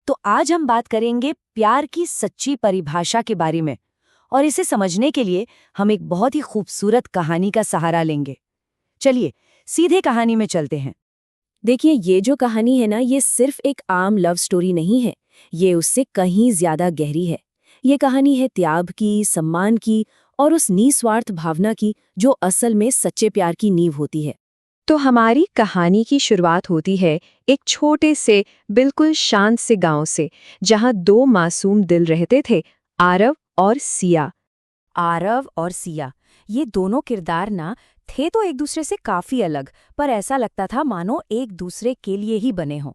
तो आज हम बात करेंगे प्यार की सच्ची परिभाषा के बारे में। और इसे समझने के लिए हम एक बहुत ही खूबसूरत कहानी का सहारा लेंगे। चलिए सीधे कहानी में चलते हैं। देखिए, ये जो कहानी है ना, ये सिर्फ एक आम लव स्टोरी नहीं है। ये उससे कहीं ज्यादा गहरी है। ये कहानी है त्याग की, सम्मान की और उस निस्वार्थ भावना की जो असल में सच्चे प्यार की नींव होती है। तो हमारी कहानी की शुरुआत होती है एक छोटे से बिल्कुल शांत से गांव से, जहां दो मासूम दिल रहते थे, आरव और सिया। आरव और सिया, ये दोनों किरदार ना थे तो एक दूसरे से काफी अलग, पर ऐसा लगता था मानो एक दूसरे के लिए ही बने हों।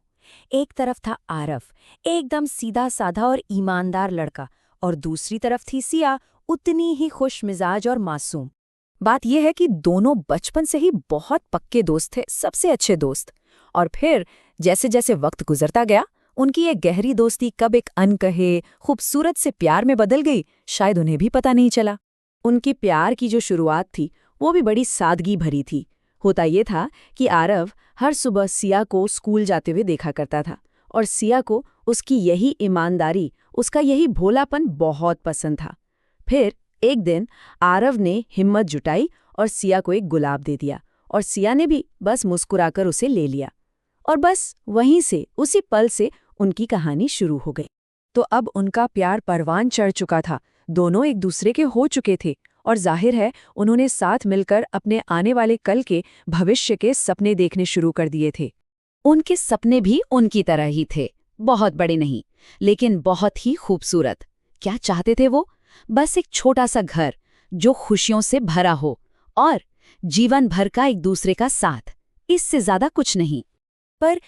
एक तरफ था आरव, एकदम सीधा साधा और ईमानदार लड़का, और दूसरी तरफ थी सिया, उतनी ही खुश मिजाज और मासूम। बात यह है कि दोनों बचपन से ही बहुत पक्के दोस्त थे, सबसे अच्छे दोस्त। और फिर जैसे जैसे वक्त गुजरता गया, उनकी ये गहरी दोस्ती कब एक अनकहे खूबसूरत से प्यार में बदल गई, शायद उन्हें भी पता नहीं चला। उनके प्यार की जो शुरुआत थी वो भी बड़ी सादगी भरी थी। होता ये था कि आरव हर सुबह सिया को स्कूल जाते हुए देखा करता था, और सिया को उसकी यही ईमानदारी, उसका यही भोलापन बहुत पसंद था। फिर एक दिन आरव ने हिम्मत जुटाई और सिया को एक गुलाब दे दिया, और सिया ने भी बस मुस्कुराकर उसे ले लिया। और बस वहीं से, उसी पल से उनकी कहानी शुरू हो गई। तो अब उनका प्यार परवान चढ़ चुका था, दोनों एक दूसरे के हो चुके थे, और जाहिर है उन्होंने साथ मिलकर अपने आने वाले कल के भविष्य के सपने देखने शुरू कर दिए थे। उनके सपने भी उनकी तरह ही थे, बहुत बड़े नहीं, लेकिन बहुत ही खूबसूरत। क्या चाहते थे वो? बस एक छोटा सा घर जो खुशियों से भरा हो, और जीवन भर का एक दूसरे का साथ, इससे ज्यादा कुछ नहीं। पर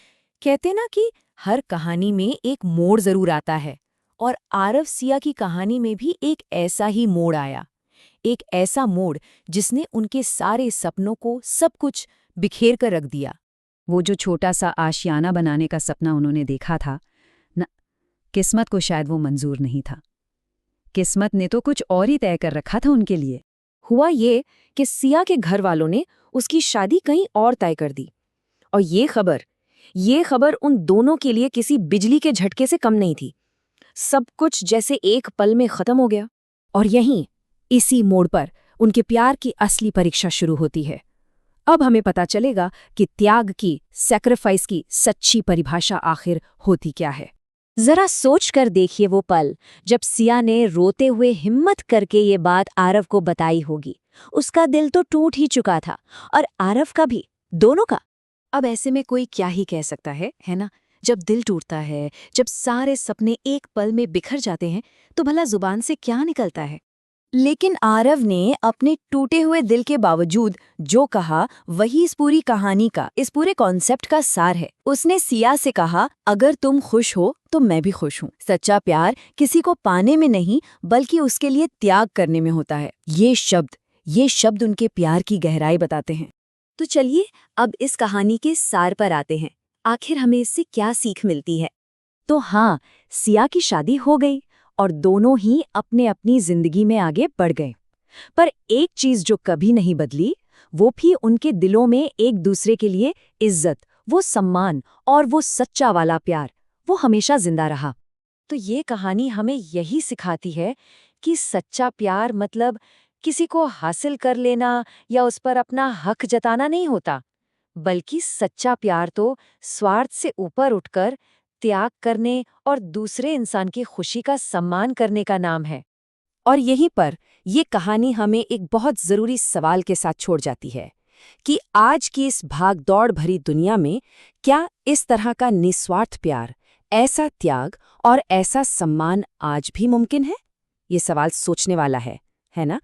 कहते ना कि हर कहानी में एक मोड़ जरूर आता है, और आरव सिया की कहानी में भी एक ऐसा ही मोड़ आया। एक ऐसा मोड़ जिसने उनके सारे सपनों को, सब कुछ बिखेर कर रख दिया। वो जो छोटा सा आशियाना बनाने का सपना उन्होंने देखा था न, किस्मत को शायद वो मंजूर नहीं था। किस्मत ने तो कुछ और ही तय कर रखा था उनके लिए। हुआ ये कि सिया के घर वालों ने उसकी शादी कहीं और तय कर दी, और ये खबर उन दोनों के लिए किसी बिजली के झटके से कम नहीं थी। सब कुछ जैसे एक पल में खत्म हो गया। और यहीं, इसी मोड़ पर उनके प्यार की असली परीक्षा शुरू होती है। अब हमें पता चलेगा कि त्याग की, सैक्रिफाइस की सच्ची परिभाषा आखिर होती क्या है। जरा सोच कर देखिए वो पल जब सिया ने रोते हुए हिम्मत करके ये बात आरव को बताई होगी। उसका दिल तो टूट ही चुका था, और आरव का भी, दोनों का। अब ऐसे में कोई क्या ही कह सकता है ना? जब दिल टूटता है, जब सारे सपने एक पल में बिखर जाते हैं, तो भला जुबान से क्या निकलता है? लेकिन आरव ने अपने टूटे हुए दिल के बावजूद जो कहा, वही इस पूरी कहानी का, इस पूरे कॉन्सेप्ट का सार है। उसने सिया से कहा, अगर तुम खुश हो तो मैं भी खुश हूँ। सच्चा प्यार किसी को पाने में नहीं, बल्कि उसके लिए त्याग करने में होता है। ये शब्द उनके प्यार की गहराई बताते हैं। तो चलिए अब इस कहानी के सार पर आते हैं। आखिर हमें इससे क्या सीख मिलती है? तो हाँ, सिया की शादी हो गई और दोनों ही अपने अपनी जिंदगी में आगे बढ़ गए। पर एक चीज जो कभी नहीं बदली, वो भी उनके दिलों में एक दूसरे के लिए इज्जत, वो सम्मान और वो सच्चा वाला प्यार, वो हमेशा जिंदा रहा। तो ये कहानी हमें यही सिखाती है कि सच्चा प्यार मतलब किसी को हासिल कर लेना या उस पर अपना हक जताना नहीं होता, बल्कि सच्चा प्यार तो स्वार्थ से ऊपर उठकर त्याग करने और दूसरे इंसान की खुशी का सम्मान करने का नाम है। और यहीं पर ये कहानी हमें एक बहुत जरूरी सवाल के साथ छोड़ जाती है कि आज की इस भाग-दौड़ भरी दुनिया में क्या इस तरह का निस्वार्थ प्यार, ऐसा त्याग और ऐसा सम्मान आज भी मुमकिन है? ये सवाल सोचने वाला है ना?